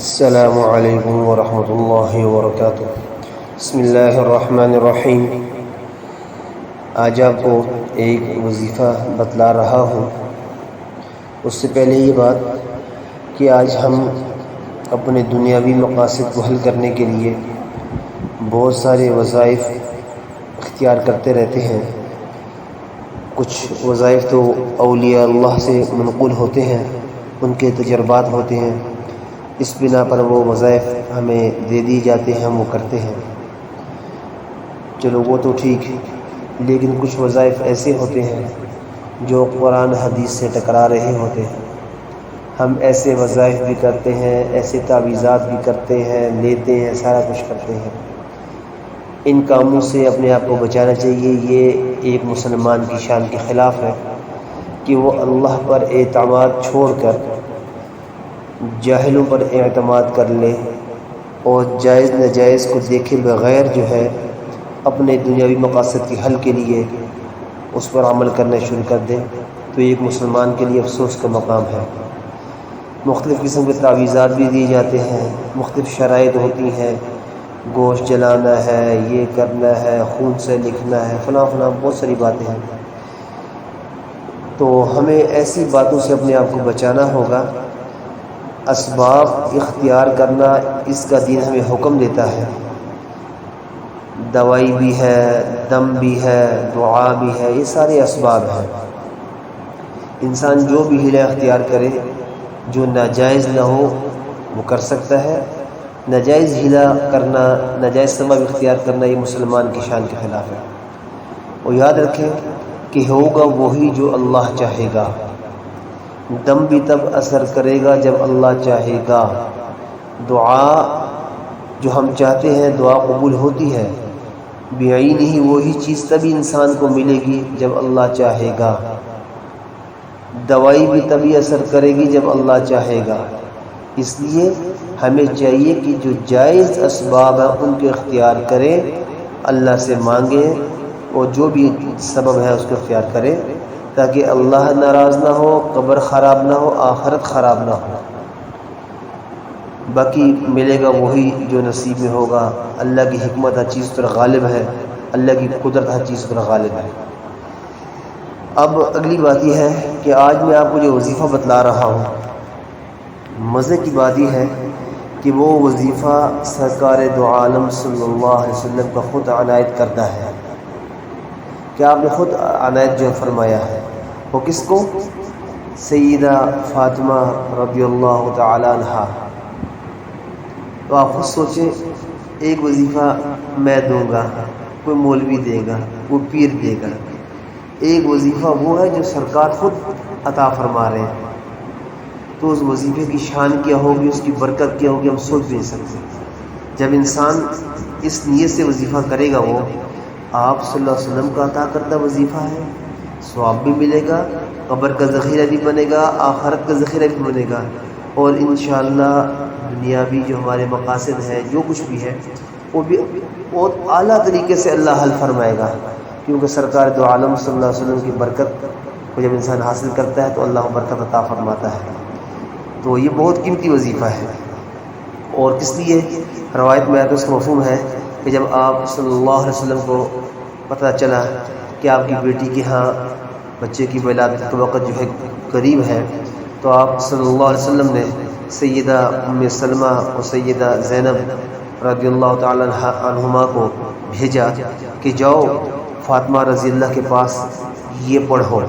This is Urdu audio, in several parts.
السلام علیکم ورحمۃ اللہ وبرکاتہ۔ بسم اللہ الرحمن الرحیم۔ آج آپ کو ایک وظیفہ بتلا رہا ہوں۔ اس سے پہلے یہ بات کہ آج ہم اپنے دنیاوی مقاصد کو حل کرنے کے لیے بہت سارے وظائف اختیار کرتے رہتے ہیں۔ کچھ وظائف تو اولیاء اللہ سے منقول ہوتے ہیں، ان کے تجربات ہوتے ہیں، اس بنا پر وہ وظائف ہمیں دے دی جاتے ہیں، ہم وہ کرتے ہیں۔ چلو وہ تو ٹھیک، لیکن کچھ وظائف ایسے ہوتے ہیں جو قرآن حدیث سے ٹکرا رہے ہوتے ہیں۔ ہم ایسے وظائف بھی کرتے ہیں، ایسے تعویذات بھی کرتے ہیں، لیتے ہیں، سارا کچھ کرتے ہیں۔ ان کاموں سے اپنے آپ کو بچانا چاہیے۔ یہ ایک مسلمان کی شان کے خلاف ہے کہ وہ اللہ پر اعتماد چھوڑ کر جاہلوں پر اعتماد کر لے اور جائز ناجائز کو دیکھے بغیر جو ہے اپنے دنیاوی مقاصد کے حل کے لیے اس پر عمل کرنا شروع کر دے، تو ایک مسلمان کے لیے افسوس کا مقام ہے۔ مختلف قسم کے تعویذات بھی دیے جاتے ہیں، مختلف شرائط ہوتی ہیں، گوشت جلانا ہے، یہ کرنا ہے، خون سے لکھنا ہے، فلاں فلاں بہت ساری باتیں ہیں۔ تو ہمیں ایسی باتوں سے اپنے آپ کو بچانا ہوگا۔ اسباب اختیار کرنا اس کا دین ہمیں حکم دیتا ہے۔ دوائی بھی ہے، دم بھی ہے، دعا بھی ہے، یہ سارے اسباب ہیں۔ انسان جو بھی حیلہ اختیار کرے جو ناجائز نہ ہو وہ کر سکتا ہے۔ ناجائز حیلہ کرنا، ناجائز سبب اختیار کرنا یہ مسلمان کی شان کے خلاف ہے۔ اور یاد رکھیں کہ ہوگا وہی جو اللہ چاہے گا۔ دم بھی تب اثر کرے گا جب اللہ چاہے گا۔ دعا جو ہم چاہتے ہیں دعا قبول ہوتی ہے، بعین ہی وہی چیز تبھی انسان کو ملے گی جب اللہ چاہے گا۔ دوائی بھی تبھی اثر کرے گی جب اللہ چاہے گا۔ اس لیے ہمیں چاہیے کہ جو جائز اسباب ہیں ان کے اختیار کریں، اللہ سے مانگیں اور جو بھی سبب ہے اس کو اختیار کریں تاکہ اللہ ناراض نہ ہو، قبر خراب نہ ہو، آخرت خراب نہ ہو۔ باقی ملے گا وہی جو نصیب میں ہوگا۔ اللہ کی حکمت ہر چیز پر غالب ہے، اللہ کی قدرت ہر چیز پر غالب ہے۔ اب اگلی بات یہ ہے کہ آج میں آپ کو جو وظیفہ بتلا رہا ہوں، مزے کی بات یہ ہے کہ وہ وظیفہ سرکار دو عالم صلی اللہ علیہ وسلم کا خود عنایت کردہ ہے کہ آپ نے خود عنایت جو فرمایا ہے۔ وہ کس کو؟ سیدہ فاطمہ رضی اللہ تعالی عنہا۔ تو آپ خود سوچیں، ایک وظیفہ میں دوں گا، کوئی مولوی دے گا، کوئی پیر دے گا، ایک وظیفہ وہ ہے جو سرکار خود عطا فرما رہے ہیں، تو اس وظیفے کی شان کیا ہوگی، اس کی برکت کیا ہوگی، ہم سوچ بھی نہیں سکتے۔ جب انسان اس نیت سے وظیفہ کرے گا، وہ آپ صلی اللہ علیہ وسلم کا عطا کردہ وظیفہ ہے، ثواب بھی ملے گا، قبر کا ذخیرہ بھی بنے گا، آخرت کا ذخیرہ بھی بنے گا، اور انشاءاللہ دنیاوی جو ہمارے مقاصد ہیں، جو کچھ بھی ہے، وہ بھی بہت اعلیٰ طریقے سے اللہ حل فرمائے گا، کیونکہ سرکار دو عالم صلی اللہ علیہ وسلم کی برکت کو جب انسان حاصل کرتا ہے تو اللہ برکت عطا فرماتا ہے۔ تو یہ بہت قیمتی وظیفہ ہے۔ اور کس لیے؟ روایت میں آتا ہے، اس کا مفہوم ہے کہ جب آپ صلی اللہ علیہ وسلم کو پتہ چلا کہ آپ کی بیٹی کے ہاں بچے کی ولادت کا وقت جو ہے قریب ہے، تو آپ صلی اللہ علیہ وسلم نے سیدہ ام سلمہ اور سیدہ زینب رضی اللہ تعالی عنہما کو بھیجا کہ جاؤ فاطمہ رضی اللہ کے پاس یہ پڑھو۔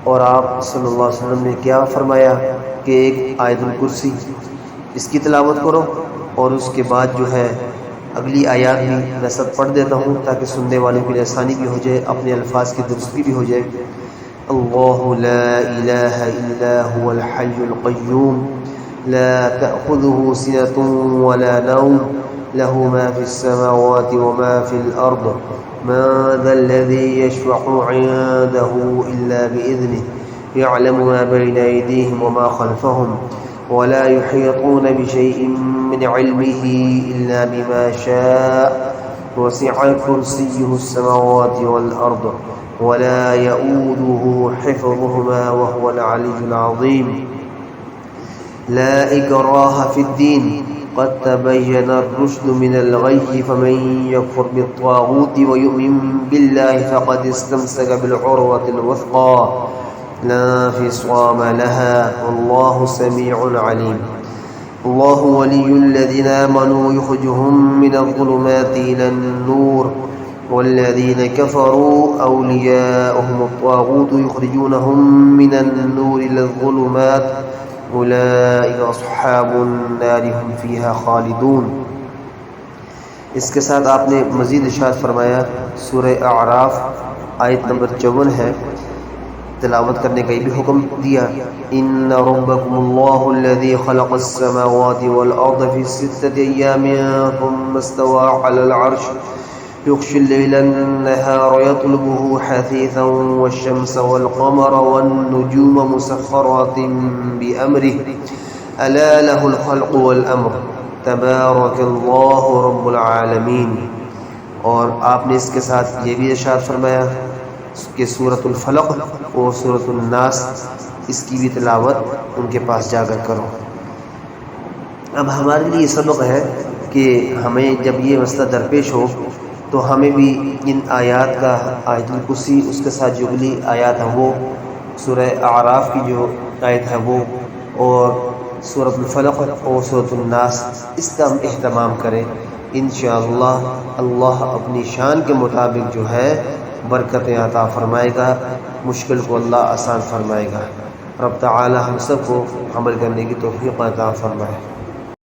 اور آپ صلی اللہ علیہ وسلم نے کیا فرمایا کہ ایک آیت الکرسی اس کی تلاوت کرو، اور اس کے بعد جو ہے اگلی آیات بھی میں سب پڑھ دیتا ہوں تاکہ سننے والوں کے لیے آسانی بھی ہو جائے، اپنے الفاظ کی درستگی بھی ہو جائے۔ اللہ لا الہ الا هو الحی القیوم لا تأخذه سنة ولا نوم له ما في السماوات وما في الأرض من ذا الذي يشفع عنده إلا بإذنه يعلم ما بين أيديهم وما خلفهم ولا يحيطون بشيء من علمه إلا بما شاء وسع كرسيه السماوات والأرض ولا يؤوده حفظهما وهو العلي العظيم۔ لا اکراہ فی الدین قد تبین الرشد من الغی فمن یکفر بالطاغوت ویؤمن باللہ فقد استمسک بالعروة الوثقى لا انفصام لها واللہ سمیع علیم اللہ ولی الذین آمنوا یخرجهم من الظلمات إلى النور والذین كفروا أولیاؤهم الطاغوت یخرجونهم من النور إلى الظلمات اولئک اصحاب النار هم فیہا خالدون۔ اس کے ساتھ آپ نے مزید ارشاد فرمایا، سورہ اعراف آیت نمبر 54 ہے، تلاوت کرنے کا یہ بھی حکم دیا، ان ربکم اللہ الذی خلق السماوات والارض فی 6 ایام ثم استوى علی العرش يغشي الليل النهار يطلبه حثيثا والشمس والقمر والنجوم مسخرات بأمره ألا له الخلق والأمر تبارك الله رب العالمين۔ اور آپ نے اس کے ساتھ یہ بھی ارشاد فرمایا کہ سورۃ الفلق اور سورۃ الناس اس کی بھی تلاوت ان کے پاس جا کر کرو۔ اب ہمارے لیے یہ سبق ہے کہ ہمیں جب یہ مسئلہ درپیش ہو تو ہمیں بھی ان آیات کا، آیت الکرسی اس کے ساتھ جو اگلی آیات ہیں وہ، سورہ اعراف کی جو آیت ہے وہ، اور سورۃ الفلق اور سورۃ الناس، اس کا ہم اہتمام کریں۔ انشاءاللہ اللہ اپنی شان کے مطابق جو ہے برکتیں عطا فرمائے گا، مشکل کو اللہ آسان فرمائے گا۔ رب تعالی ہم سب کو عمل کرنے کی توفیق عطا فرمائے۔